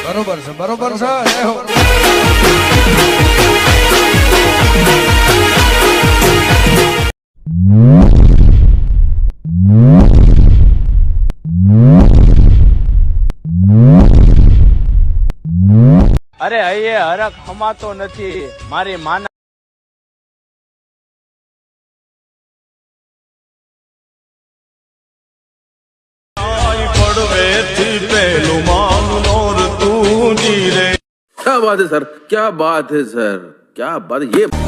બરોબર છે બરોબર છે જય હો અરે હૈયે હરખ હમાતો નથી મારી માના क्या बात है सर, क्या बात है सर, क्या बात है ये